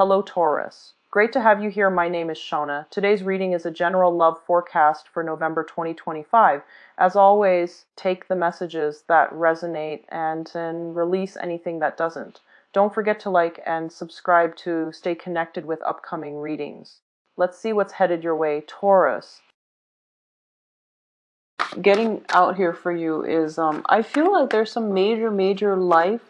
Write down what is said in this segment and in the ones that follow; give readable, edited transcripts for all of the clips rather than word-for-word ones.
Hello, Taurus. Great to have you here. My name is Shona. Today's reading is a general love forecast for November 2025. As always, take the messages that resonate and then release anything that doesn't. Don't forget to like and subscribe to stay connected with upcoming readings. Let's see what's headed your way, Taurus. Getting out here for you is I feel like there's some major life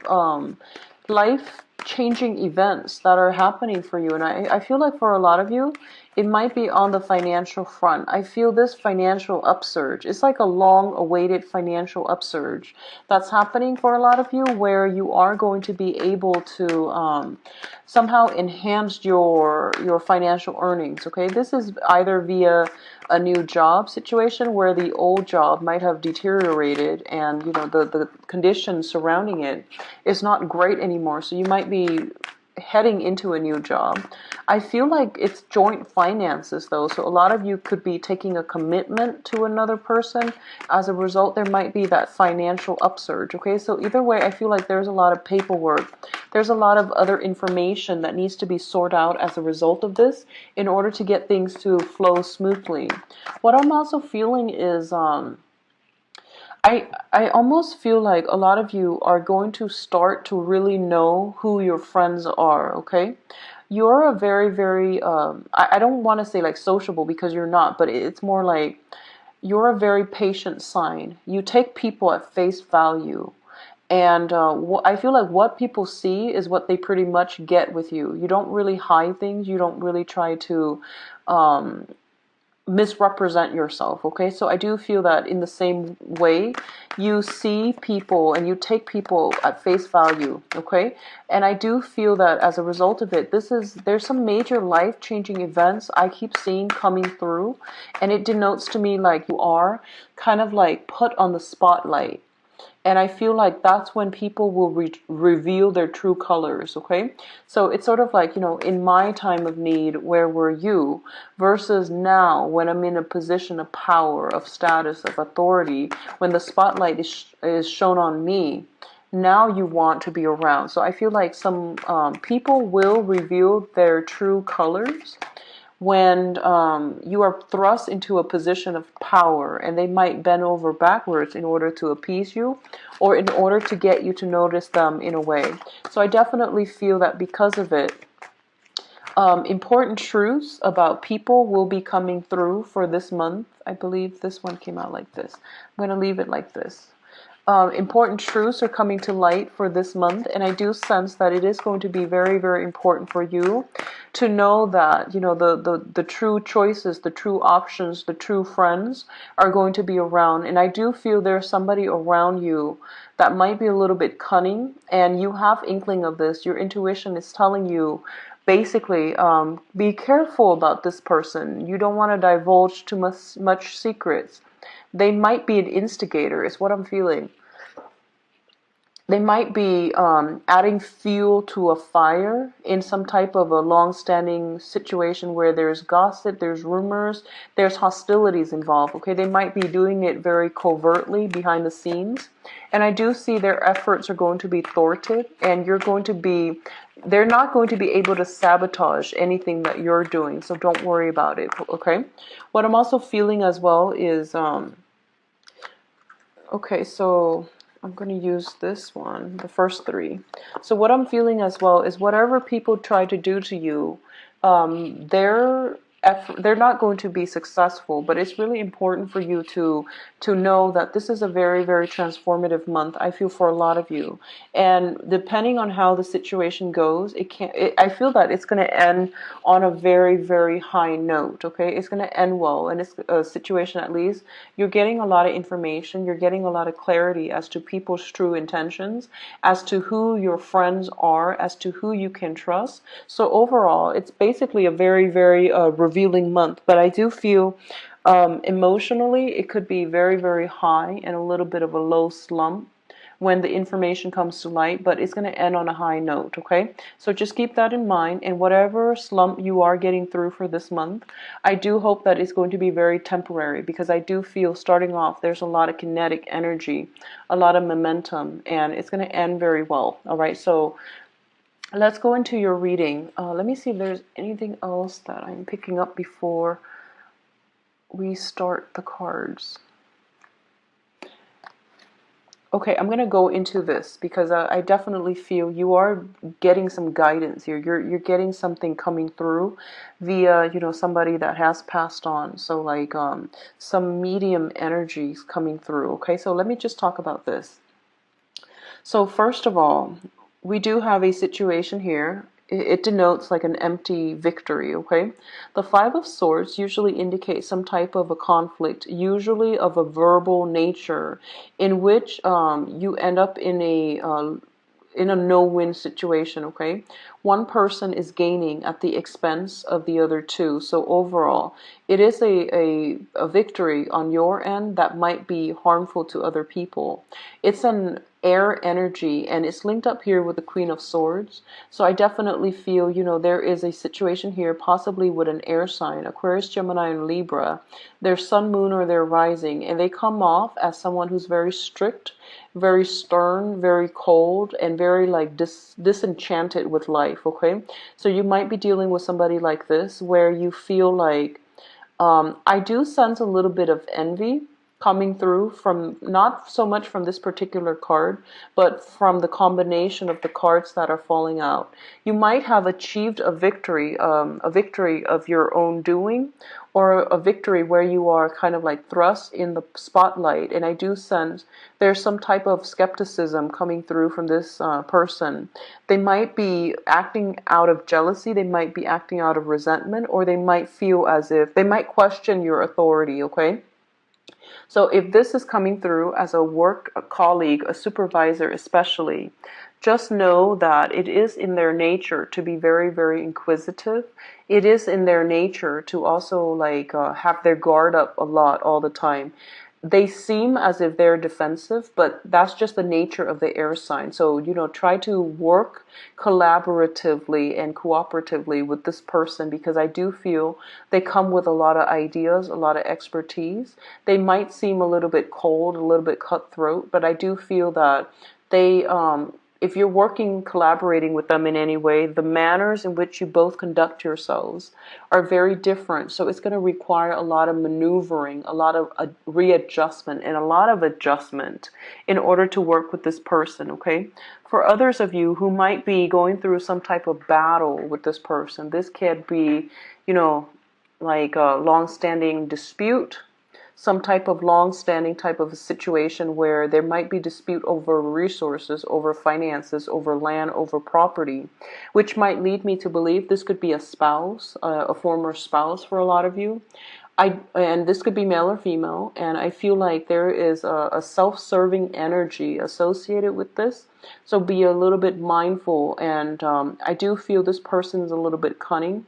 changing events that are happening for you, and I feel like for a lot of you it might be on the financial front. I feel this financial upsurge. It's like a long awaited financial upsurge that's happening for a lot of you, where you are going to be able to somehow enhance your financial earnings. Okay, this is either via a new job situation where the old job might have deteriorated, and the conditions surrounding it is not great anymore, so you might be heading into a new job. I feel like it's joint finances though, so a lot of you could be taking a commitment to another person. As a result, there might be that financial upsurge. Okay, so either way, I feel like there's a lot of paperwork, there's a lot of other information that needs to be sorted out as a result of this in order to get things to flow smoothly. What I'm also feeling is I almost feel like a lot of you are going to start to really know who your friends are. Okay, you're a very I don't want to say like sociable, because you're not, but it's more like you're a very patient sign. You take people at face value. And I feel like what people see is what they pretty much get with you. You don't really hide things. You don't really try to misrepresent yourself. Okay, so I do feel that in the same way, you see people and you take people at face value. Okay, and I do feel that as a result of it, there's some major life-changing events I keep seeing coming through, and it denotes to me like you are kind of like put on the spotlight. And I feel like that's when people will reveal their true colors, okay? So it's sort of like, in my time of need, where were you? Versus now, when I'm in a position of power, of status, of authority, when the spotlight is shown on me, now you want to be around. So I feel like some people will reveal their true colors when you are thrust into a position of power, and they might bend over backwards in order to appease you, or in order to get you to notice them in a way. So I definitely feel that because of it, important truths about people will be coming through for this month. I believe this one came out like this. I'm going to leave it like this. Important truths are coming to light for this month, and I do sense that it is going to be very important for you to know that the true choices, the true options, the true friends are going to be around. And I do feel there's somebody around you that might be a little bit cunning, and you have inkling of this. Your intuition is telling you basically, be careful about this person. You don't want to divulge too much secrets. They might be an instigator, is what I'm feeling. They might be adding fuel to a fire in some type of a long-standing situation where there's gossip, there's rumors, there's hostilities involved. Okay, they might be doing it very covertly behind the scenes, and I do see their efforts are going to be thwarted, and they're not going to be able to sabotage anything that you're doing. So don't worry about it. Okay, what I'm also feeling as well is okay, so I'm going to use this one, the first three. So what I'm feeling as well is whatever people try to do to you, they're not going to be successful, but it's really important for you to know that this is a very transformative month, I feel, for a lot of you. And depending on how the situation goes, I feel that it's going to end on a very high note. Okay, it's going to end well, and it's a situation, at least you're getting a lot of information, you're getting a lot of clarity as to people's true intentions, as to who your friends are, as to who you can trust. So overall, it's basically a very revealing month. But I do feel emotionally it could be very high and a little bit of a low slump when the information comes to light, but it's going to end on a high note. Okay, so just keep that in mind, and whatever slump you are getting through for this month, I do hope that it's going to be very temporary, because I do feel starting off there's a lot of kinetic energy, a lot of momentum, and it's going to end very well. All right, so let's go into your reading. Let me see if there's anything else that I'm picking up before we start the cards. Okay, I'm gonna go into this because I definitely feel you are getting some guidance here. You're getting something coming through via, somebody that has passed on. So like some medium energies coming through. Okay, so let me just talk about this. So first of all, we do have a situation here. It denotes like an empty victory, okay? The Five of Swords usually indicates some type of a conflict, usually of a verbal nature, in which you end up in a no-win situation, okay? One person is gaining at the expense of the other two. So overall, it is a victory on your end that might be harmful to other people. It's an air energy, and it's linked up here with the Queen of Swords. So I definitely feel, there is a situation here, possibly with an air sign, Aquarius, Gemini, and Libra, their sun, moon, or their rising, and they come off as someone who's very strict, very stern, very cold, and very like disenchanted with life, okay? So you might be dealing with somebody like this where you feel like, I do sense a little bit of envy coming through from not so much from this particular card, but from the combination of the cards that are falling out. You might have achieved a victory of your own doing, or a victory where you are kind of like thrust in the spotlight. And I do sense there's some type of skepticism coming through from this person. They might be acting out of jealousy, they might be acting out of resentment, or they might feel as if they might question your authority, okay? So if this is coming through as a colleague, a supervisor especially, just know that it is in their nature to be very, very inquisitive. It is in their nature to also like have their guard up a lot all the time. They seem as if they're defensive, but that's just the nature of the air sign. So, try to work collaboratively and cooperatively with this person, because I do feel they come with a lot of ideas, a lot of expertise. They might seem a little bit cold, a little bit cutthroat, but I do feel that they, if you're collaborating with them in any way, the manners in which you both conduct yourselves are very different. So it's going to require a lot of maneuvering, a lot of readjustment, and a lot of adjustment in order to work with this person, okay? For others of you who might be going through some type of battle with this person, this could be, like a long-standing dispute, some type of long-standing type of a situation where there might be dispute over resources, over finances, over land, over property, which might lead me to believe this could be a spouse, a former spouse for a lot of you. And this could be male or female, and I feel like there is a self-serving energy associated with this. So be a little bit mindful, and I do feel this person's a little bit cunning.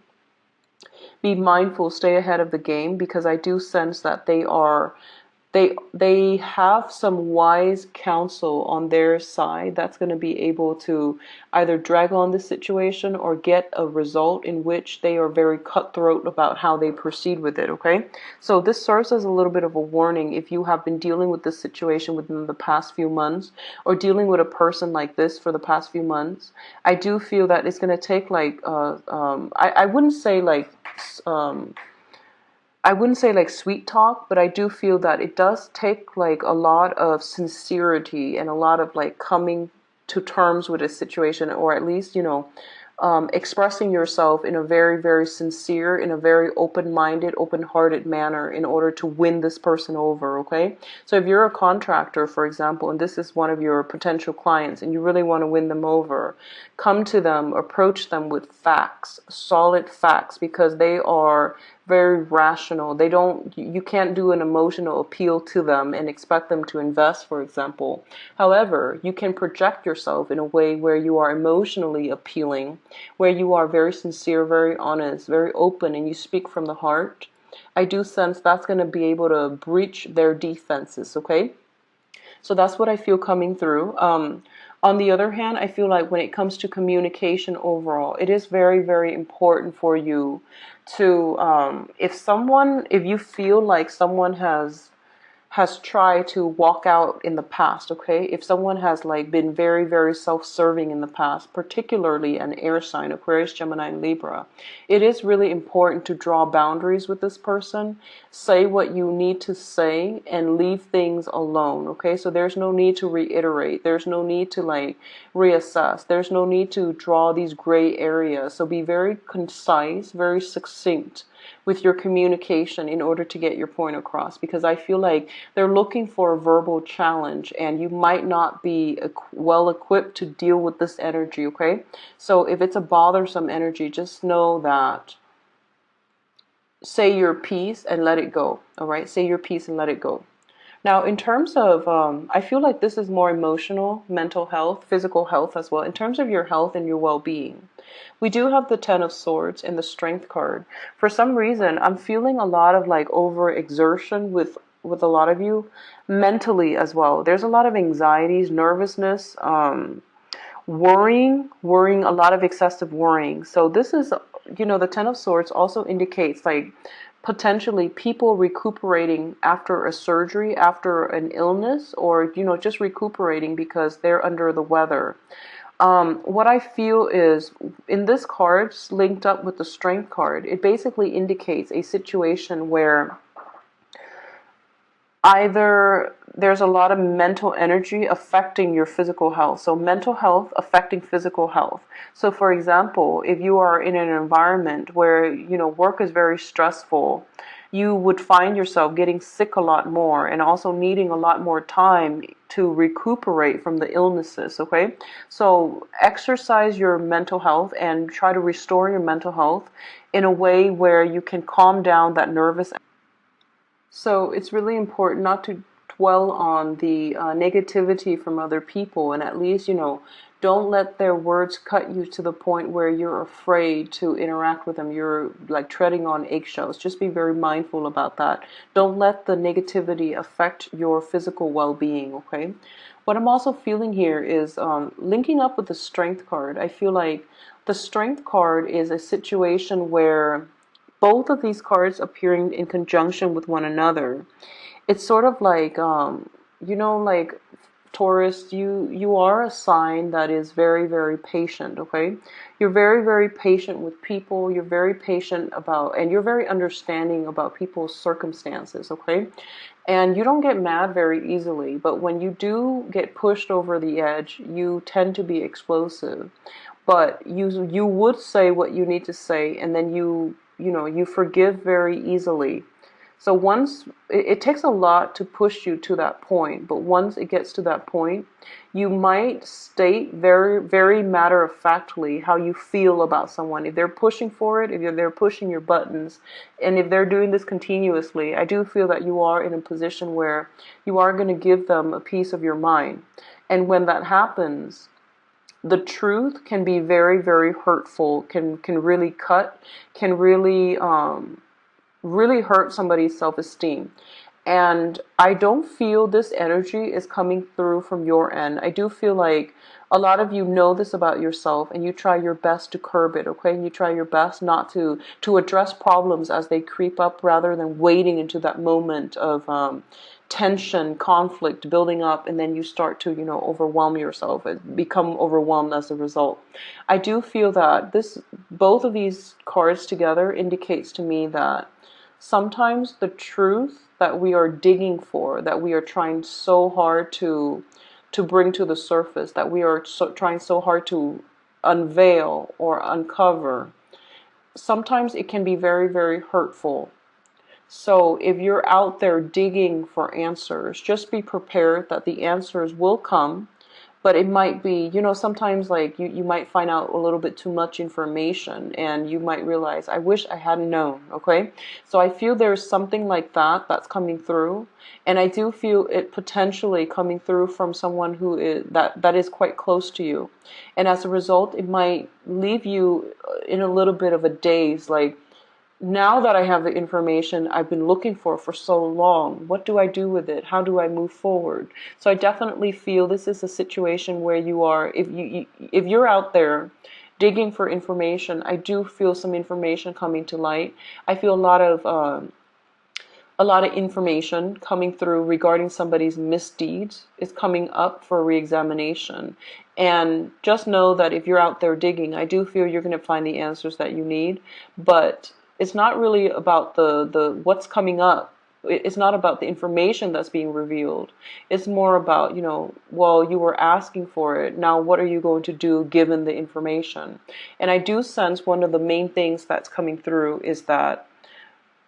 Be mindful, stay ahead of the game, because I do sense that they have some wise counsel on their side that's going to be able to either drag on the situation or get a result in which they are very cutthroat about how they proceed with it, okay? So this serves as a little bit of a warning if you have been dealing with this situation within the past few months, or dealing with a person like this for the past few months. I do feel that it's going to take like, I wouldn't say like, I wouldn't say like sweet talk, but I do feel that it does take like a lot of sincerity and a lot of like coming to terms with a situation, or at least, expressing yourself in a very, very sincere, in a very open-minded, open-hearted manner in order to win this person over, okay? So if you're a contractor, for example, and this is one of your potential clients and you really want to win them over, come to them, approach them with facts, solid facts, because they are very rational. You can't do an emotional appeal to them and expect them to invest, for example. However, you can project yourself in a way where you are emotionally appealing, where you are very sincere, very honest, very open, and you speak from the heart. I do sense that's going to be able to breach their defenses, okay? So that's what I feel coming through. On the other hand, I feel like when it comes to communication overall, it is very, very important for you to, if you feel like someone has tried to walk out in the past, okay? If someone has like been very, very self-serving in the past, particularly an air sign, Aquarius, Gemini, and Libra, it is really important to draw boundaries with this person. Say what you need to say and leave things alone, okay? So there's no need to reiterate. There's no need to like reassess. There's no need to draw these gray areas. So be very concise, very succinct with your communication in order to get your point across, because I feel like they're looking for a verbal challenge and you might not be well equipped to deal with this energy, okay? So if it's a bothersome energy, just know that say your piece and let it go, all right? Say your piece and let it go. Now, in terms of, I feel like this is more emotional, mental health, physical health as well. In terms of your health and your well-being, we do have the Ten of Swords and the Strength card. For some reason, I'm feeling a lot of like overexertion with a lot of you, mentally as well. There's a lot of anxieties, nervousness, worrying, a lot of excessive worrying. So this is, you know, the Ten of Swords also indicates like potentially people recuperating after a surgery, after an illness, or, you know, just recuperating because they're under the weather. What I feel is in this card linked up with the Strength card, it basically indicates a situation where either there's a lot of mental energy affecting your physical health. So mental health affecting physical health. So for example, if you are in an environment where, you know, work is very stressful, you would find yourself getting sick a lot more and also needing a lot more time to recuperate from the illnesses, okay? So exercise your mental health and try to restore your mental health in a way where you can calm down that nervous. So it's really important not to dwell on the negativity from other people, and at least, you know, don't let their words cut you to the point where you're afraid to interact with them. You're like treading on eggshells. Just be very mindful about that. Don't let the negativity affect your physical well-being, okay? What I'm also feeling here is linking up with the Strength card. I feel like the Strength card is a situation where both of these cards appearing in conjunction with one another, it's sort of like, you know, like Taurus, you are a sign that is very, very patient, okay? You're very, very patient with people. You're very patient about, and you're very understanding about people's circumstances, okay? And you don't get mad very easily, but when you do get pushed over the edge, you tend to be explosive. But you would say what you need to say, and then you know, you forgive very easily. So once it takes a lot to push you to that point, but once it gets to that point, you might state very, very matter-of-factly how you feel about someone. If they're pushing for it, if they're pushing your buttons, and if they're doing this continuously, I do feel that you are in a position where you are going to give them a piece of your mind. And when that happens, the truth can be very, very hurtful, can really cut, can really really hurt somebody's self-esteem. And I don't feel this energy is coming through from your end. I do feel like a lot of you know this about yourself and you try your best to curb it, okay? And you try your best not to address problems as they creep up rather than waiting into that moment of tension, conflict building up, and then you start to, you know, overwhelm yourself and become overwhelmed as a result. I do feel that both of these cards together indicates to me that sometimes the truth that we are digging for, that we are trying so hard to bring to the surface, that we are trying so hard to unveil or uncover, sometimes it can be very, very hurtful. So if you're out there digging for answers, just be prepared that the answers will come. But it might be, you know, sometimes like you might find out a little bit too much information and you might realize, I wish I hadn't known, okay? So I feel there's something like that that's coming through. And I do feel it potentially coming through from someone who is that is quite close to you. And as a result, it might leave you in a little bit of a daze, like, now that I have the information I've been looking for so long, what do I do with it? How do I move forward? So I definitely feel this is a situation where you are, if you're out there digging for information, I do feel some information coming to light. I feel A lot of information coming through regarding somebody's misdeeds is coming up for re-examination. And just know that if you're out there digging, I do feel you're going to find the answers that you need. But it's not really about the what's coming up. It's not about the information that's being revealed. It's more about, well, you were asking for it. Now, what are you going to do given the information? And I do sense one of the main things that's coming through is that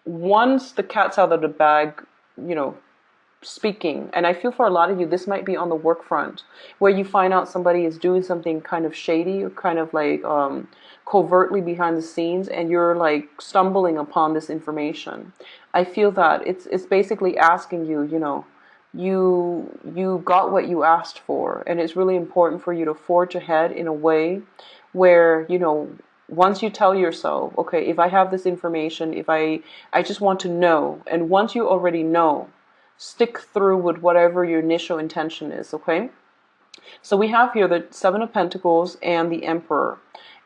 once the cat's out of the bag, you know, speaking, and I feel for a lot of you, this might be on the work front, where you find out somebody is doing something kind of shady or kind of like covertly behind the scenes, and you're like stumbling upon this information. I feel that it's basically asking you, you got what you asked for, and it's really important for you to forge ahead in a way where, once you tell yourself, okay, if I have this information, if I just want to know, and once you already know, stick through with whatever your initial intention is, okay? So we have here the Seven of Pentacles and the Emperor.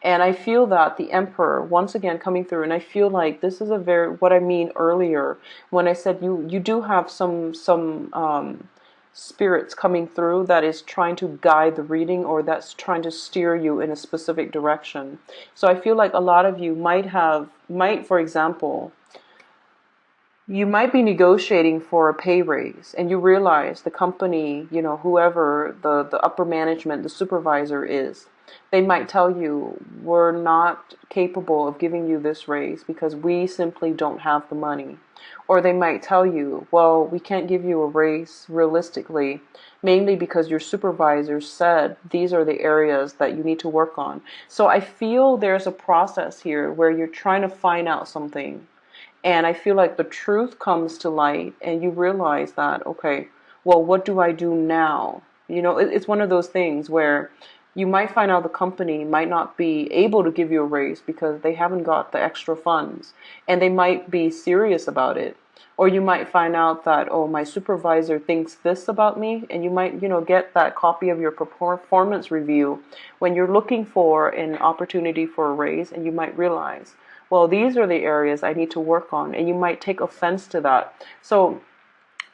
And I feel that the Emperor, once again, coming through, and I feel like this is what I mean earlier when I said you do have some spirits coming through that is trying to guide the reading, or that's trying to steer you in a specific direction. So I feel like a lot of you might, for example, you might be negotiating for a pay raise, and you realize the company, whoever the upper management, the supervisor is, they might tell you, we're not capable of giving you this raise because we simply don't have the money. Or they might tell you, well, we can't give you a raise realistically, mainly because your supervisor said these are the areas that you need to work on. So I feel there's a process here where you're trying to find out something. And I feel like the truth comes to light and you realize that, okay, well, what do I do now? It's one of those things where you might find out the company might not be able to give you a raise because they haven't got the extra funds, and they might be serious about it. Or you might find out that, oh, my supervisor thinks this about me, and you might, get that copy of your performance review when you're looking for an opportunity for a raise, and you might realize, well, these are the areas I need to work on, and you might take offense to that. So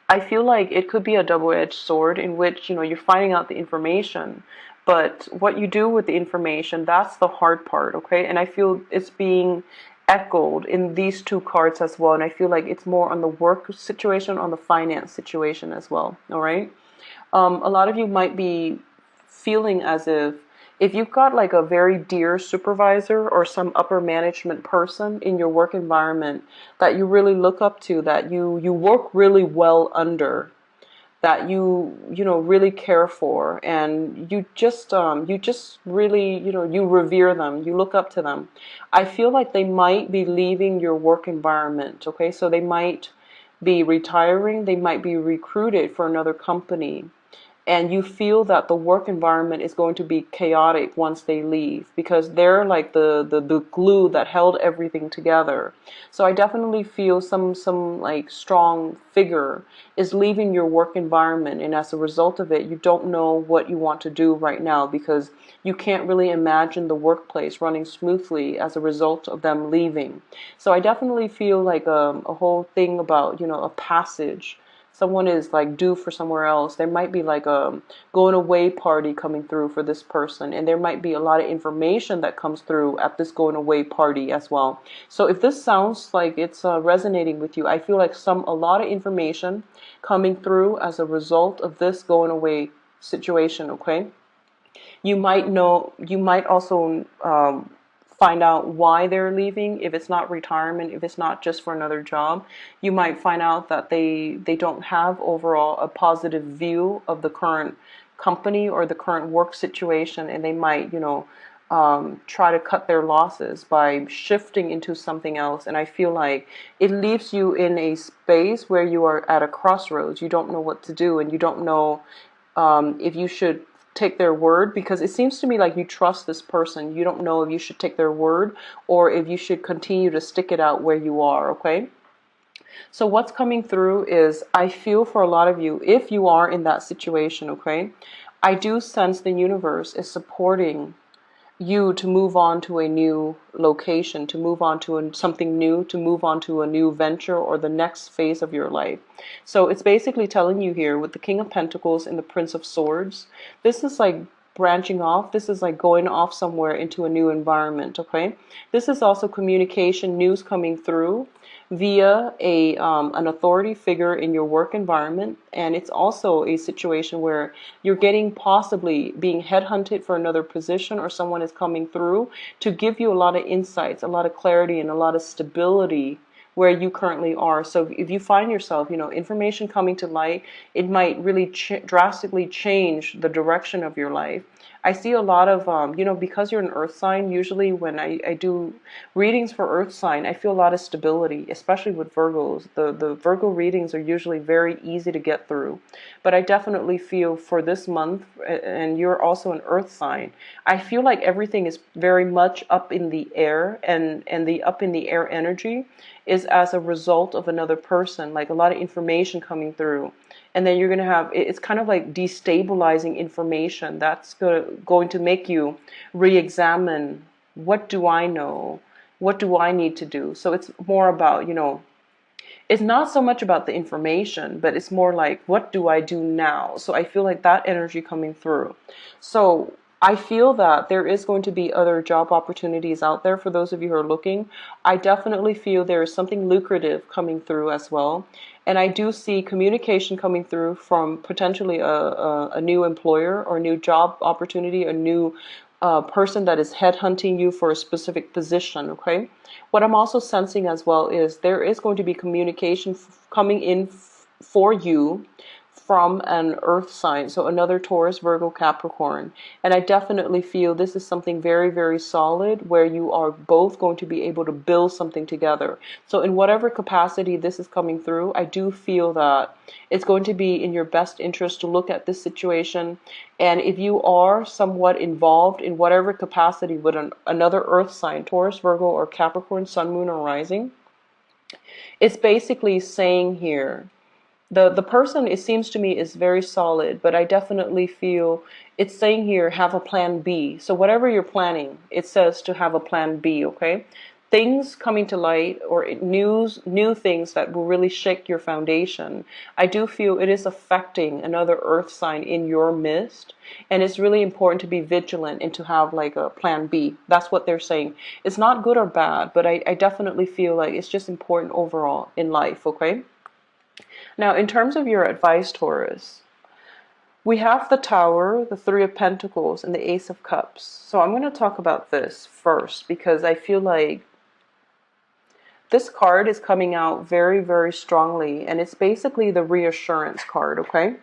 I feel like it could be a double-edged sword in which, you're finding out the information, but what you do with the information, that's the hard part, okay? And I feel it's being echoed in these two cards as well, and I feel like it's more on the work situation, on the finance situation as well, all right? A lot of you might be feeling as if you've got like a very dear supervisor or some upper management person in your work environment that you really look up to, that you work really well under, that you really care for, and you just really, you revere them, you look up to them. I feel like they might be leaving your work environment, okay? So they might be retiring, they might be recruited for another company. And you feel that the work environment is going to be chaotic once they leave, because they're like the glue that held everything together. So I definitely feel some like strong figure is leaving your work environment, and as a result of it, you don't know what you want to do right now because you can't really imagine the workplace running smoothly as a result of them leaving. So I definitely feel like a whole thing about, a passage. Someone is like due for somewhere else. There might be like a going away party coming through for this person, and there might be a lot of information that comes through at this going away party as well. So if this sounds like it's resonating with you, I feel like a lot of information coming through as a result of this going away situation, okay? You might also find out why they're leaving. If it's not retirement, if it's not just for another job, you might find out that they don't have overall a positive view of the current company or the current work situation, and they might, try to cut their losses by shifting into something else. And I feel like it leaves you in a space where you are at a crossroads. You don't know what to do, and you don't know if you should take their word, because it seems to me like you trust this person. You don't know if you should take their word or if you should continue to stick it out where you are, okay? So what's coming through is, I feel for a lot of you, if you are in that situation, okay, I do sense the universe is supporting you to move on to a new location, to move on to something new, to move on to a new venture or the next phase of your life. So it's basically telling you here with the King of Pentacles and the Prince of Swords, this is like branching off. This is like going off somewhere into a new environment, okay? This is also communication, news coming through via an authority figure in your work environment, and it's also a situation where you're getting possibly being headhunted for another position, or someone is coming through to give you a lot of insights, a lot of clarity, and a lot of stability where you currently are. So if you find yourself, information coming to light, it might really drastically change the direction of your life. I see a lot of, because you're an earth sign, usually when I do readings for earth sign, I feel a lot of stability, especially with Virgos. The Virgo readings are usually very easy to get through. But I definitely feel for this month, and you're also an earth sign, I feel like everything is very much up in the air, and the up in the air energy is as a result of another person, like a lot of information coming through. And then you're going to have, it's kind of like destabilizing information that's going to make you re-examine, what do I know? What do I need to do? So it's more about, it's not so much about the information, but it's more like, what do I do now? So I feel like that energy coming through. So I feel that there is going to be other job opportunities out there for those of you who are looking. I definitely feel there is something lucrative coming through as well. And I do see communication coming through from potentially a new employer or a new job opportunity, a new person that is headhunting you for a specific position, okay? What I'm also sensing as well is there is going to be communication coming in for you from an earth sign, so another Taurus, Virgo, Capricorn. And I definitely feel this is something very, very solid where you are both going to be able to build something together. So in whatever capacity this is coming through, I do feel that it's going to be in your best interest to look at this situation. And if you are somewhat involved in whatever capacity with another earth sign, Taurus, Virgo, or Capricorn, Sun, Moon, or Rising, it's basically saying here, the person, it seems to me, is very solid, but I definitely feel it's saying here, have a plan B. So whatever you're planning, it says to have a plan B, okay? Things coming to light, or new things that will really shake your foundation. I do feel it is affecting another earth sign in your midst, and it's really important to be vigilant and to have like a plan B. That's what they're saying. It's not good or bad, but I definitely feel like it's just important overall in life, okay? Now, in terms of your advice, Taurus, we have the Tower, the Three of Pentacles, and the Ace of Cups. So I'm going to talk about this first because I feel like this card is coming out very, very strongly, and it's basically the reassurance card, okay?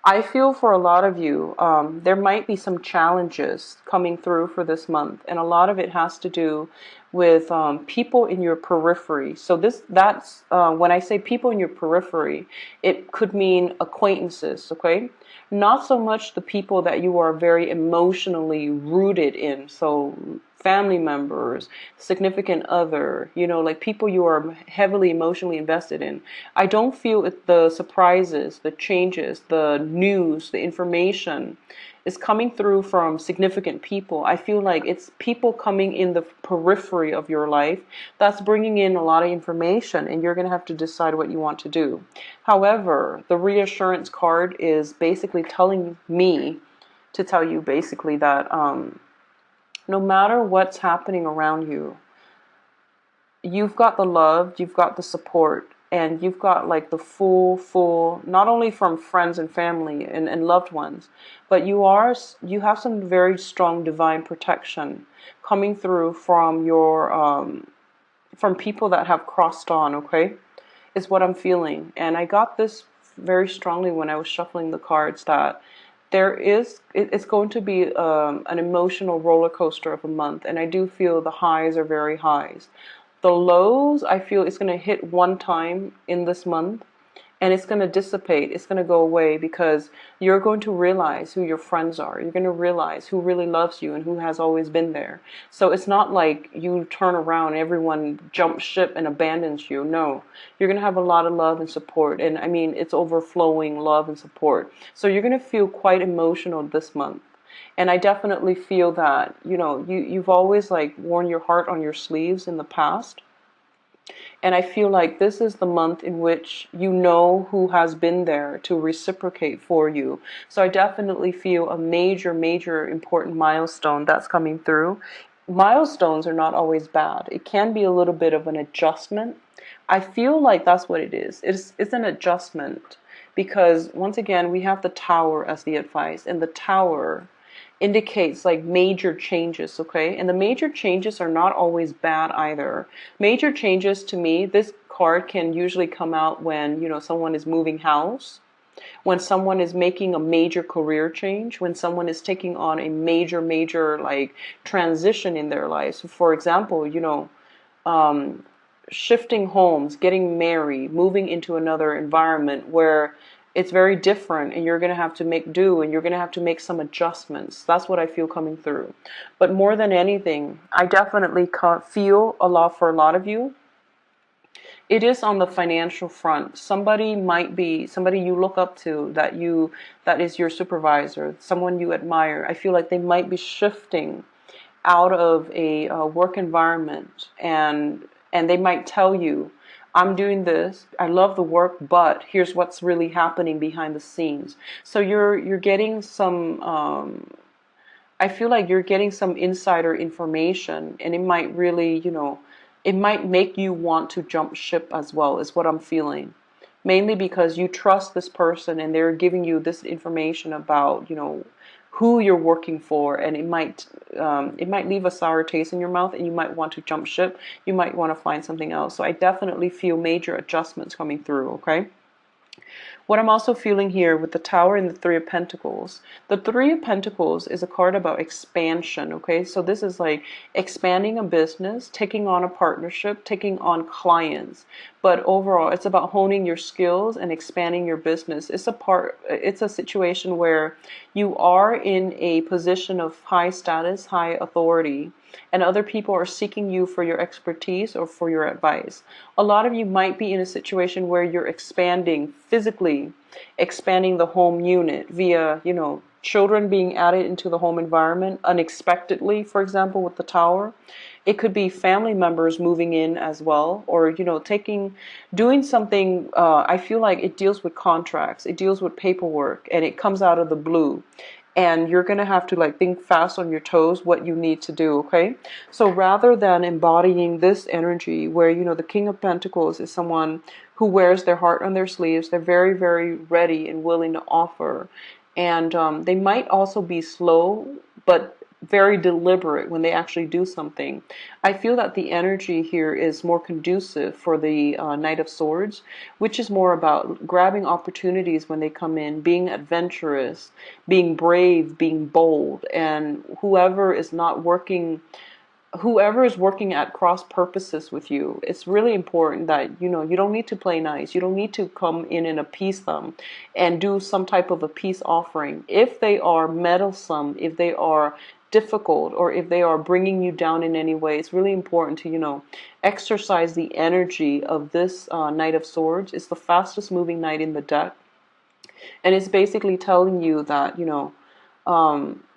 I feel for a lot of you, there might be some challenges coming through for this month, and a lot of it has to do with people in your periphery. So that's when I say people in your periphery, it could mean acquaintances, okay? Not so much the people that you are very emotionally rooted in. So family members, significant other, like people you are heavily emotionally invested in. I don't feel the surprises, the changes, the news, the information is coming through from significant people. I feel like it's people coming in the periphery of your life that's bringing in a lot of information, and you're going to have to decide what you want to do. However, the reassurance card is basically telling me to tell you basically that no matter what's happening around you, you've got the love, you've got the support, and you've got like the full, not only from friends and family and loved ones, but you have some very strong divine protection coming through from your from people that have crossed on, okay? Is what I'm feeling. And I got this very strongly when I was shuffling the cards, that it's going to be an emotional roller coaster of a month, and I do feel the highs are very highs. The lows, I feel it's going to hit one time in this month, and it's going to dissipate. It's going to go away because you're going to realize who your friends are. You're going to realize who really loves you and who has always been there. So it's not like you turn around and everyone jumps ship and abandons you. No, you're going to have a lot of love and support. And I mean, it's overflowing love and support. So you're going to feel quite emotional this month. And I definitely feel that, you know, you've always like worn your heart on your sleeves in the past. And I feel like this is the month in which you know who has been there to reciprocate for you. So I definitely feel a major, major important milestone that's coming through. Milestones are not always bad. It can be a little bit of an adjustment. I feel like that's what it is. It's an adjustment because once again, we have the tower as the advice, and the tower indicates like major changes, okay? And the major changes are not always bad either. Major changes to me, this card can usually come out when, you know, someone is moving house, when someone is making a major career change, when someone is taking on a major, major like transition in their life. So for example, you know, shifting homes, getting married, moving into another environment where it's very different and you're going to have to make do and you're going to have to make some adjustments. That's what I feel coming through. But more than anything, I definitely feel a lot for a lot of you. It is on the financial front. Somebody might be somebody you look up to, that is your supervisor, someone you admire. I feel like they might be shifting out of a work environment, and they might tell you, I'm doing this, I love the work, but here's what's really happening behind the scenes. So you're getting some I feel like you're getting some insider information, and it might really, you know, it might make you want to jump ship as well, is what I'm feeling. Mainly because you trust this person and they're giving you this information about, you know, who you're working for, and it might leave a sour taste in your mouth, and you might want to jump ship. You might want to find something else. So I definitely feel major adjustments coming through, okay? What I'm also feeling here with the Tower and the Three of Pentacles. The Three of Pentacles is a card about expansion, okay? So this is like expanding a business, taking on a partnership, taking on clients. But overall, it's about honing your skills and expanding your business. It's a situation where you are in a position of high status, high authority, and other people are seeking you for your expertise or for your advice. A lot of you might be in a situation where you're expanding physically, expanding the home unit via, you know, children being added into the home environment unexpectedly, for example, with the Tower. It could be family members moving in as well, or, you know, doing something. I feel like it deals with contracts, it deals with paperwork, and it comes out of the blue. And you're going to have to like think fast on your toes what you need to do, okay? So rather than embodying this energy where, you know, the King of Pentacles is someone who wears their heart on their sleeves, they're very, very ready and willing to offer. And they might also be slow, but very deliberate when they actually do something. I feel that the energy here is more conducive for the Knight of Swords, which is more about grabbing opportunities when they come in, being adventurous, being brave, being bold, and whoever is working at cross purposes with you, it's really important that, you know, you don't need to play nice. You don't need to come in and appease them and do some type of a peace offering. If they are meddlesome, if they are difficult, or if they are bringing you down in any way, it's really important to, you know, exercise the energy of this Knight of Swords. It's the fastest moving knight in the deck, and it's basically telling you that, you know,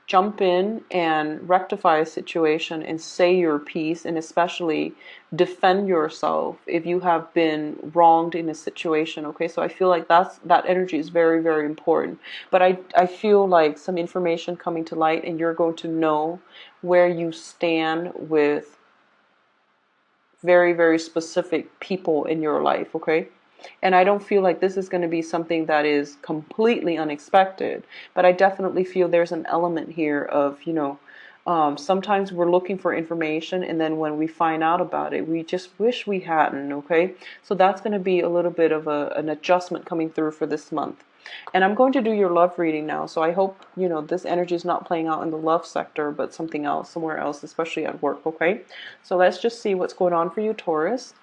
jump in and rectify a situation and say your piece, and especially defend yourself if you have been wronged in a situation, okay? So I feel like that energy is very, very important. But I feel like some information coming to light, and you're going to know where you stand with very, very specific people in your life, okay? And I don't feel like this is going to be something that is completely unexpected, but I definitely feel there's an element here of, you know, sometimes we're looking for information, and then when we find out about it, we just wish we hadn't, okay? So that's going to be a little bit of an adjustment coming through for this month. And I'm going to do your love reading now, so I hope, you know, this energy is not playing out in the love sector, but something else, somewhere else, especially at work, okay? So let's just see what's going on for you, Taurus.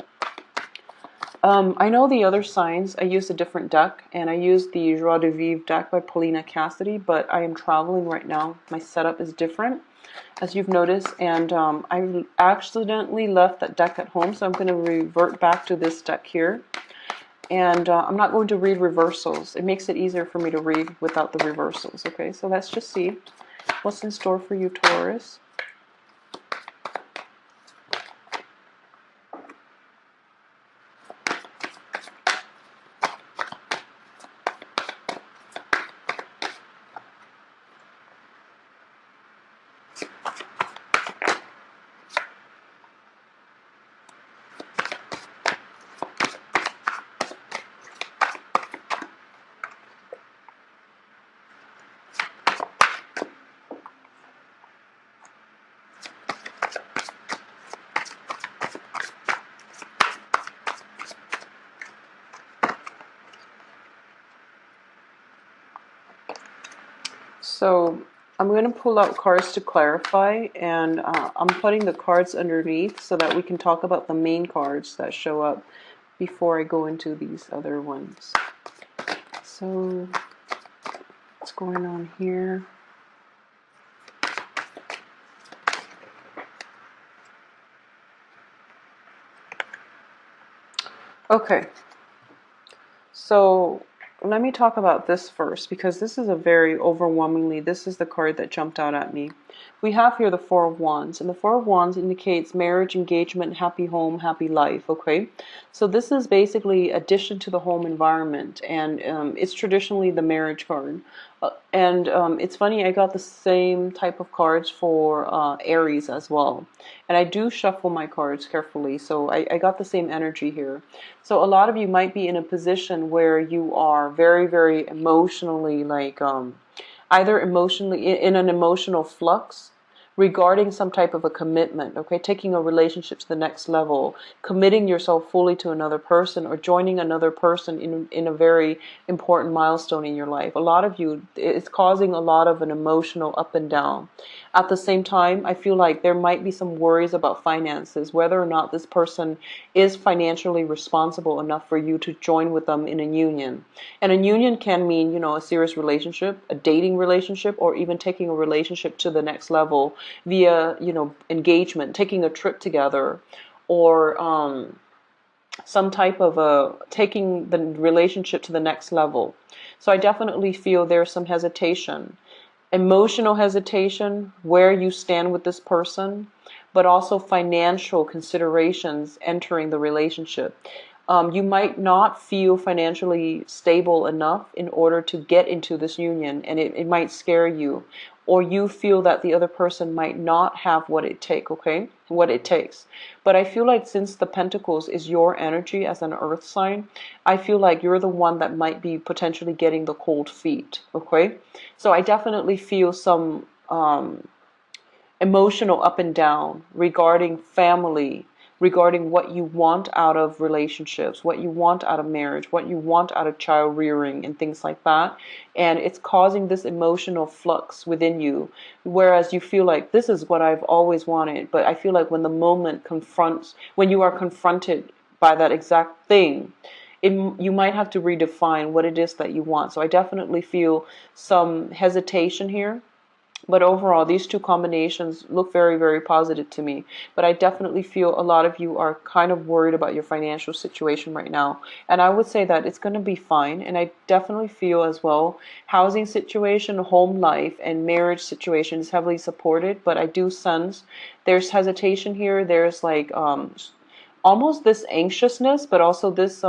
I know the other signs. I used a different deck, and I used the Joie de Vivre deck by Paulina Cassidy, but I am traveling right now. My setup is different, as you've noticed, and I accidentally left that deck at home, so I'm going to revert back to this deck here. And I'm not going to read reversals. It makes it easier for me to read without the reversals, okay? So let's just see What's in store for you, Taurus? So I'm going to pull out cards to clarify, and I'm putting the cards underneath so that we can talk about the main cards that show up before I go into these other ones. So what's going on here? Okay, so let me talk about this first, because this is a very overwhelmingly, this is the card that jumped out at me. We have here the Four of Wands, and the Four of Wands indicates marriage, engagement, happy home, happy life, okay? So this is basically addition to the home environment, and it's traditionally the marriage card. It's funny, I got the same type of cards for Aries as well. And I do shuffle my cards carefully, so I got the same energy here. So a lot of you might be in a position where you are very, very emotionally, like either emotionally in an emotional flux regarding some type of a commitment, okay, taking a relationship to the next level, committing yourself fully to another person, or joining another person in a very important milestone in your life. A lot of you, it's causing a lot of an emotional up and down. At the same time, I feel like there might be some worries about finances, whether or not this person is financially responsible enough for you to join with them in a union. And a union can mean, you know, a serious relationship, a dating relationship, or even taking a relationship to the next level via, you know, engagement, taking a trip together, or some type of taking the relationship to the next level. So I definitely feel there's some hesitation, emotional hesitation, where you stand with this person, but also financial considerations entering the relationship. You might not feel financially stable enough in order to get into this union, and it might scare you, or you feel that the other person might not have what it takes, okay? What it takes. But I feel like since the Pentacles is your energy as an earth sign, I feel like you're the one that might be potentially getting the cold feet, okay? So I definitely feel some emotional up and down regarding family, regarding what you want out of relationships, what you want out of marriage, what you want out of child rearing and things like that. And it's causing this emotional flux within you, whereas you feel like this is what I've always wanted. But I feel like when the moment confronts, when you are confronted by that exact thing, you might have to redefine what it is that you want. So I definitely feel some hesitation here. But overall, these two combinations look very, very positive to me. But I definitely feel a lot of you are kind of worried about your financial situation right now. And I would say that it's going to be fine. And I definitely feel as well, housing situation, home life, and marriage situation is heavily supported. But I do sense there's hesitation here. There's like almost this anxiousness, but also this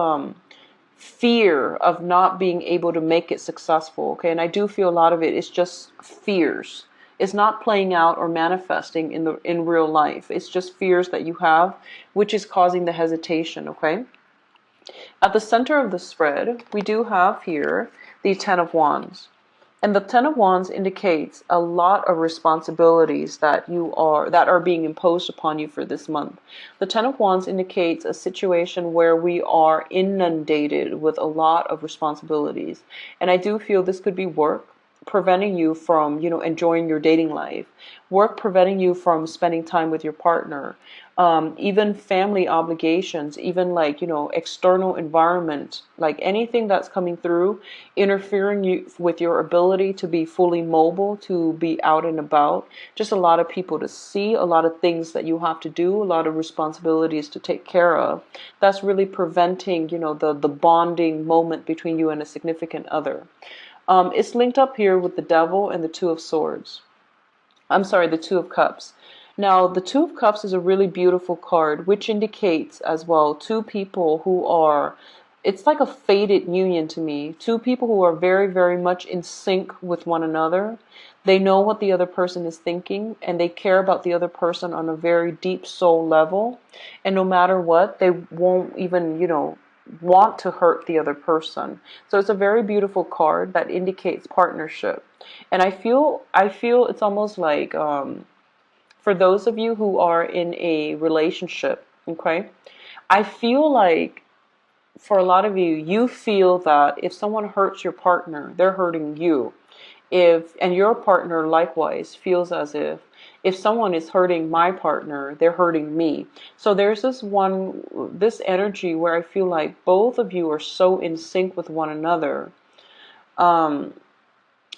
fear of not being able to make it successful, okay? And I do feel a lot of it is just fears. It's not playing out or manifesting in real life. It's just fears that you have, which is causing the hesitation, okay? At the center of the spread, we do have here the Ten of Wands. And the Ten of Wands indicates a lot of responsibilities that are being imposed upon you for this month. The Ten of Wands indicates a situation where we are inundated with a lot of responsibilities. And I do feel this could be work preventing you from, you know, enjoying your dating life, work preventing you from spending time with your partner, even family obligations, even like, you know, external environment, like anything that's coming through, interfering with your ability to be fully mobile, to be out and about, just a lot of people to see, a lot of things that you have to do, a lot of responsibilities to take care of. That's really preventing, you know, the bonding moment between you and a significant other. It's linked up here with the Devil and the Two of Swords. I'm sorry, the Two of Cups. Now, the Two of Cups is a really beautiful card, which indicates as well two people who are, it's like a fated union to me. Two people who are very, very much in sync with one another. They know what the other person is thinking, and they care about the other person on a very deep soul level. And no matter what, they won't even, want to hurt the other person. So it's a very beautiful card that indicates partnership. And I feel it's almost like for those of you who are in a relationship, okay? I feel like for a lot of you, you feel that if someone hurts your partner, they're hurting you. And your partner likewise feels as if someone is hurting my partner, they're hurting me. So there's this energy where I feel like both of you are so in sync with one another. Um,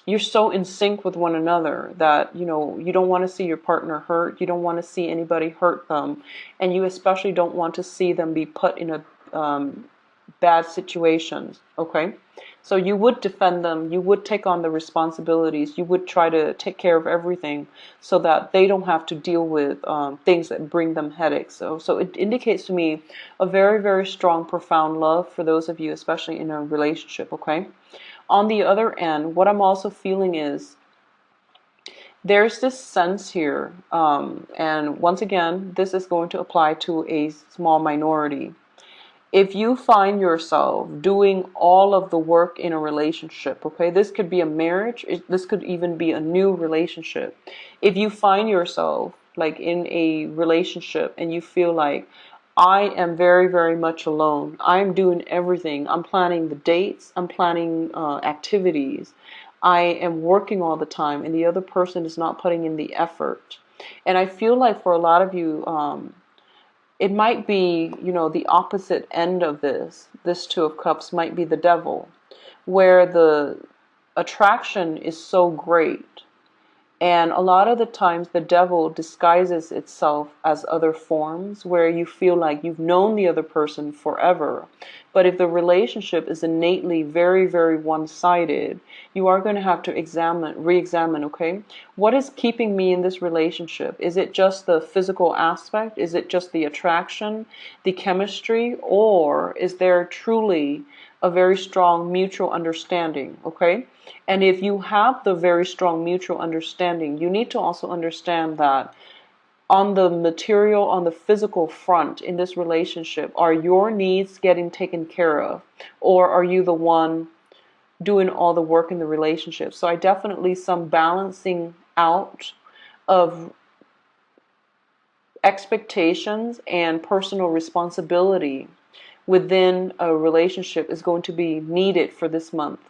you're so in sync with one another that you don't want to see your partner hurt, you don't want to see anybody hurt them, and you especially don't want to see them be put in a bad situations. Okay, so you would defend them, you would take on the responsibilities, you would try to take care of everything so that they don't have to deal with things that bring them headaches. So it indicates to me a very, very strong, profound love for those of you, especially in a relationship. Okay, on the other end, what I'm also feeling is there's this sense here, and once again, this is going to apply to a small minority. If you find yourself doing all of the work in a relationship, okay, this could be a marriage, this could even be a new relationship. If you find yourself like in a relationship and you feel like, I am very, very much alone, I'm doing everything, I'm planning the dates, I'm planning activities, I am working all the time, and the other person is not putting in the effort. And I feel like for a lot of you, it might be, the opposite end of this Two of Cups might be the devil, where the attraction is so great. And a lot of the times the devil disguises itself as other forms where you feel like you've known the other person forever. But if the relationship is innately very, very one-sided, you are going to have to re-examine, okay? What is keeping me in this relationship? Is it just the physical aspect? Is it just the attraction, the chemistry? Or is there truly a very strong mutual understanding, okay? And if you have the very strong mutual understanding, you need to also understand that on the material, on the physical front in this relationship, are your needs getting taken care of? Or are you the one doing all the work in the relationship? So I definitely some balancing out of expectations and personal responsibility within a relationship is going to be needed for this month.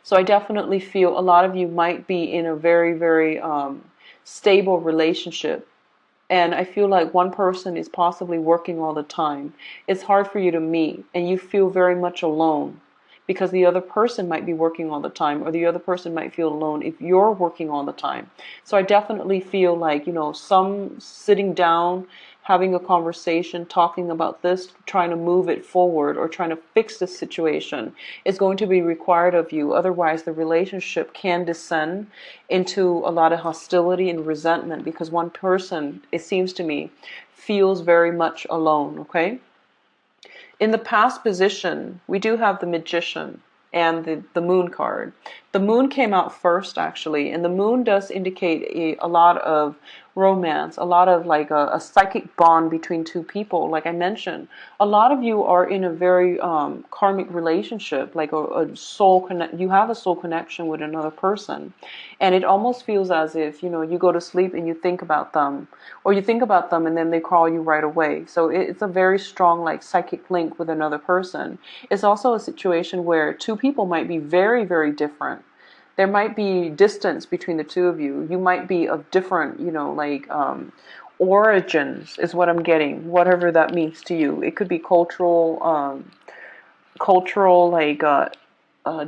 So I definitely feel a lot of you might be in a very, very stable relationship. And I feel like one person is possibly working all the time. It's hard for you to meet, and you feel very much alone because the other person might be working all the time, or the other person might feel alone if you're working all the time. So I definitely feel like, some sitting down, having a conversation, talking about this, trying to move it forward or trying to fix the situation is going to be required of you. Otherwise, the relationship can descend into a lot of hostility and resentment because one person, it seems to me, feels very much alone, okay? In the past position, we do have the Magician and the Moon card. The Moon came out first, actually, and the Moon does indicate a lot of romance, a lot of like a psychic bond between two people. Like I mentioned, a lot of you are in a very karmic relationship, like a soul connect. You have a soul connection with another person, and it almost feels as if you go to sleep and you think about them, or you think about them and then they call you right away. So it's a very strong like psychic link with another person. It's also a situation where two people might be very, very different. There might be distance between the two of you. You might be of different, origins is what I'm getting, whatever that means to you. It could be cultural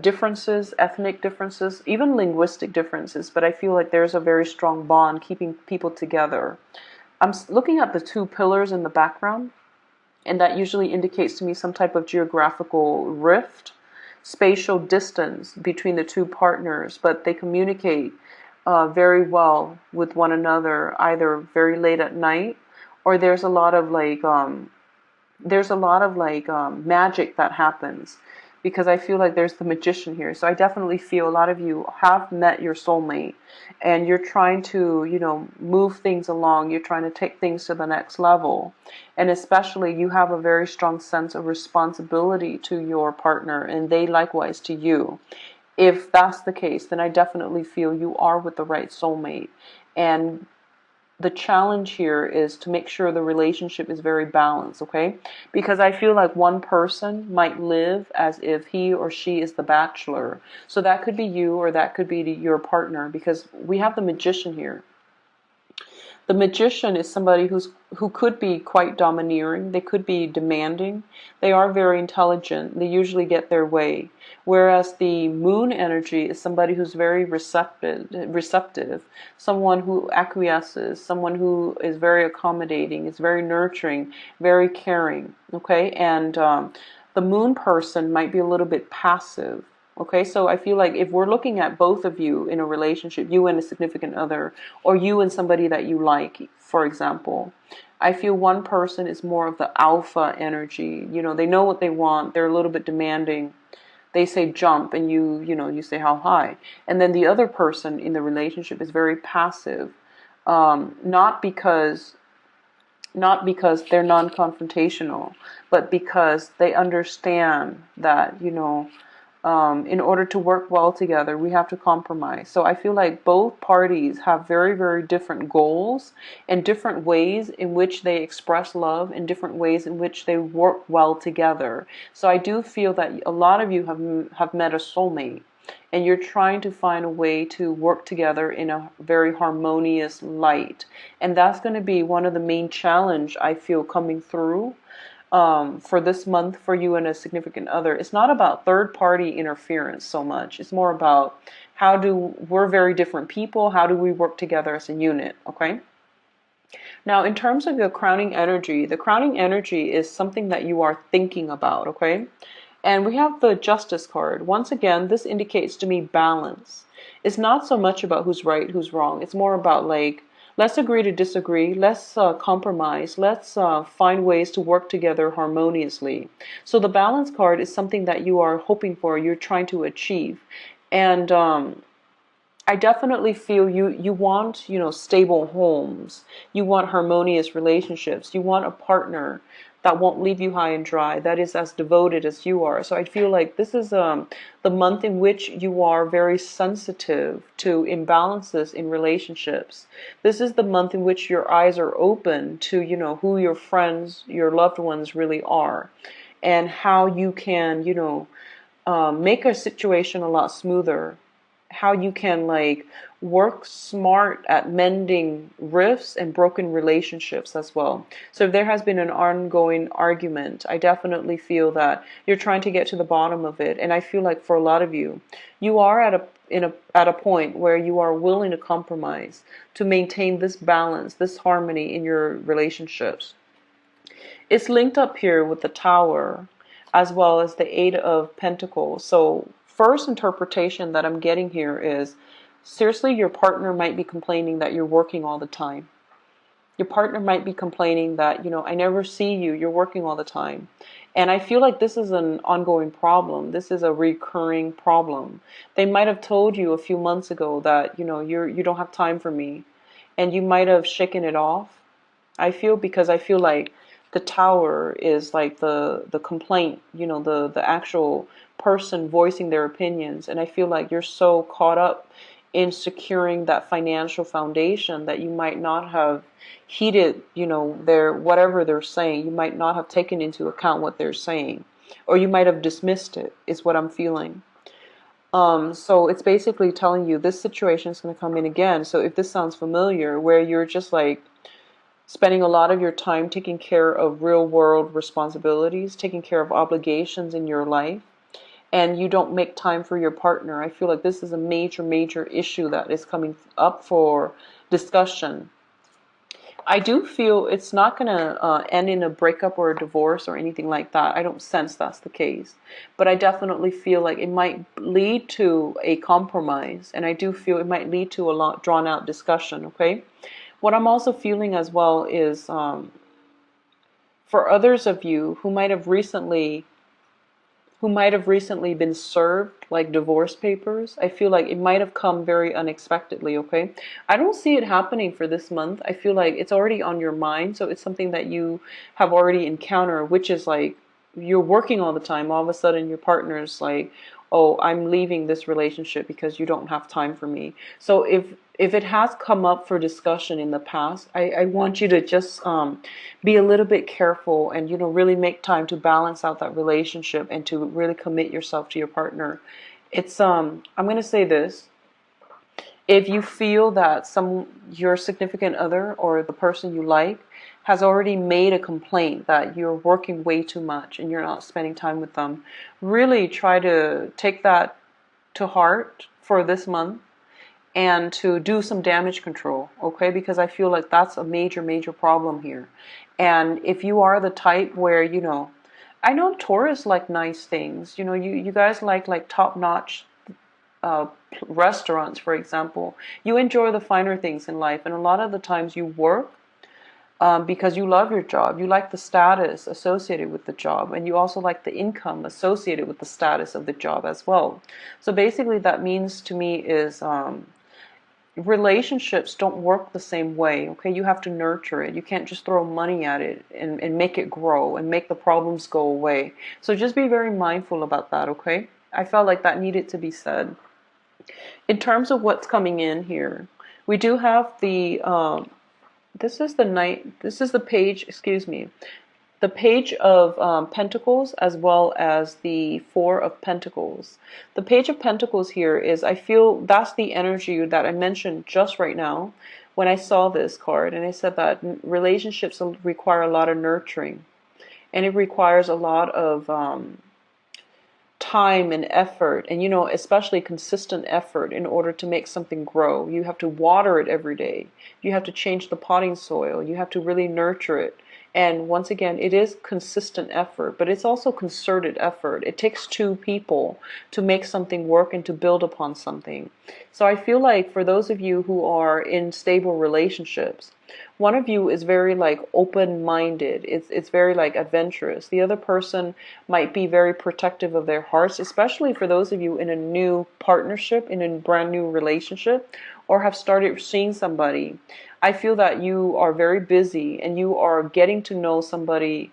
differences, ethnic differences, even linguistic differences. But I feel like there's a very strong bond keeping people together. I'm looking at the two pillars in the background, and that usually indicates to me some type of geographical rift, spatial distance between the two partners, but they communicate very well with one another, either very late at night, or there's a lot of magic that happens, because I feel like there's the magician here. So I definitely feel a lot of you have met your soulmate, and you're trying to, move things along. You're trying to take things to the next level. And especially you have a very strong sense of responsibility to your partner, and they likewise to you. If that's the case, then I definitely feel you are with the right soulmate. And the challenge here is to make sure the relationship is very balanced, okay? Because I feel like one person might live as if he or she is the bachelor. So that could be you, or that could be your partner, because we have the magician here. The magician is somebody who could be quite domineering. They could be demanding. They are very intelligent. They usually get their way. Whereas the moon energy is somebody who's very receptive, someone who acquiesces, someone who is very accommodating, is very nurturing, very caring. Okay, and the moon person might be a little bit passive. Okay, so I feel like if we're looking at both of you in a relationship, you and a significant other, or you and somebody that you like, for example, I feel one person is more of the alpha energy. They know what they want. They're a little bit demanding. They say jump, and you say how high. And then the other person in the relationship is very passive, not because they're non-confrontational, but because they understand that, in order to work well together, we have to compromise. So I feel like both parties have very, very different goals, and different ways in which they express love, and different ways in which they work well together. So I do feel that a lot of you have met a soulmate, and you're trying to find a way to work together in a very harmonious light. And that's going to be one of the main challenge I feel coming through for this month for you and a significant other. It's not about third party interference so much. It's more about we're very different people. How do we work together as a unit? Okay. Now, in terms of the crowning energy is something that you are thinking about. Okay. And we have the Justice card. Once again, this indicates to me balance. It's not so much about who's right, who's wrong. It's more about let's agree to disagree. Let's compromise. Let's find ways to work together harmoniously. So the balance card is something that you are hoping for, you're trying to achieve. And I definitely feel you want, stable homes. You want harmonious relationships. You want a partner that won't leave you high and dry, that is as devoted as you are. So I feel like this is the month in which you are very sensitive to imbalances in relationships. This is the month in which your eyes are open to, who your friends, your loved ones really are, and how you can, make a situation a lot smoother. How you can work smart at mending rifts and broken relationships as well. So if there has been an ongoing argument, I definitely feel that you're trying to get to the bottom of it. And I feel like for a lot of you, you are at a point where you are willing to compromise to maintain this balance, this harmony in your relationships. It's linked up here with the Tower as well as the Eight of Pentacles. So first interpretation that I'm getting here is, seriously, your partner might be complaining that you're working all the time. Your partner might be complaining that, I never see you, you're working all the time. And I feel like this is an ongoing problem. This is a recurring problem. They might have told you a few months ago that, you don't have time for me. And you might have shaken it off. Because I feel like the Tower is like the complaint, the actual person voicing their opinions. And I feel like you're so caught up in securing that financial foundation that you might not have heeded, whatever they're saying. You might not have taken into account what they're saying, or you might have dismissed it, is what I'm feeling. So it's basically telling you this situation is going to come in again. So if this sounds familiar, where you're just spending a lot of your time taking care of real world responsibilities, taking care of obligations in your life, and you don't make time for your partner, I feel like this is a major, major issue that is coming up for discussion. I do feel it's not going to end in a breakup or a divorce or anything like that. I don't sense that's the case. But I definitely feel like it might lead to a compromise. And I do feel it might lead to a lot drawn out discussion, okay? What I'm also feeling as well is for others of you who might have recently been served like divorce papers, I feel like it might have come very unexpectedly, okay? I don't see it happening for this month. I feel like it's already on your mind, so it's something that you have already encountered, which is like you're working all the time. All of a sudden your partner's like, oh, I'm leaving this relationship because you don't have time for me. So if it has come up for discussion in the past, I want you to just be a little bit careful and, really make time to balance out that relationship and to really commit yourself to your partner. It's I'm going to say this. If you feel that your significant other or the person you like has already made a complaint that you're working way too much and you're not spending time with them, really try to take that to heart for this month and to do some damage control, okay? Because I feel like that's a major, major problem here. And if you are the type where, I know Taurus like nice things. You guys like top-notch uh, restaurants, for example. You enjoy the finer things in life, and a lot of the times you work because you love your job. You like the status associated with the job, and you also like the income associated with the status of the job as well. So basically, that means to me is relationships don't work the same way, okay? You have to nurture it. You can't just throw money at it and make it grow and make the problems go away. So just be very mindful about that, okay? I felt like that needed to be said. In terms of what's coming in here, we do have the this is the page, excuse me, the page of Pentacles, as well as the Four of Pentacles. The Page of Pentacles here is, I feel that's the energy that I mentioned just right now when I saw this card, and I said that relationships require a lot of nurturing, and it requires a lot of time and effort, and especially consistent effort in order to make something grow. You have to water it every day. You have to change the potting soil. You have to really nurture it. And once again, it is consistent effort, but it's also concerted effort. It takes two people to make something work and to build upon something. So I feel like for those of you who are in stable relationships, one of you is very like open-minded. It's very like adventurous. The other person might be very protective of their hearts, especially for those of you in a new partnership, in a brand new relationship, or have started seeing somebody. I feel that you are very busy and you are getting to know somebody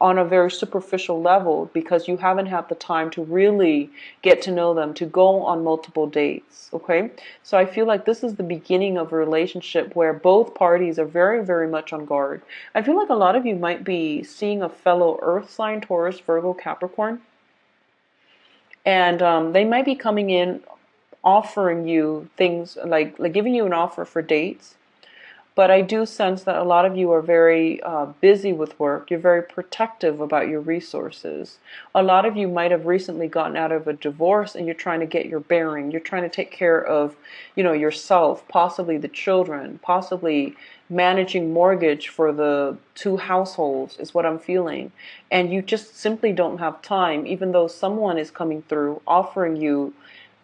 on a very superficial level because you haven't had the time to really get to know them, to go on multiple dates, okay? So I feel like this is the beginning of a relationship where both parties are very, very much on guard. I feel like a lot of you might be seeing a fellow earth sign, Taurus, Virgo, Capricorn, and they might be coming in offering you things like giving you an offer for dates. But I do sense that a lot of you are very busy with work. You're very protective about your resources. A lot of you might have recently gotten out of a divorce and you're trying to get your bearing. You're trying to take care of, yourself, possibly the children, possibly managing mortgage for the two households is what I'm feeling. And you just simply don't have time, even though someone is coming through offering you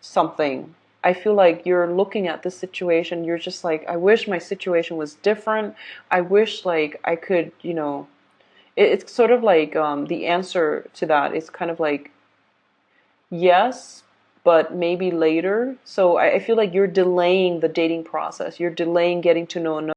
something. I feel like you're looking at this situation, you're just like, I wish my situation was different. I wish like I could, it's sort of like the answer to that is kind of like, yes, but maybe later. So I feel like you're delaying the dating process. You're delaying getting to know another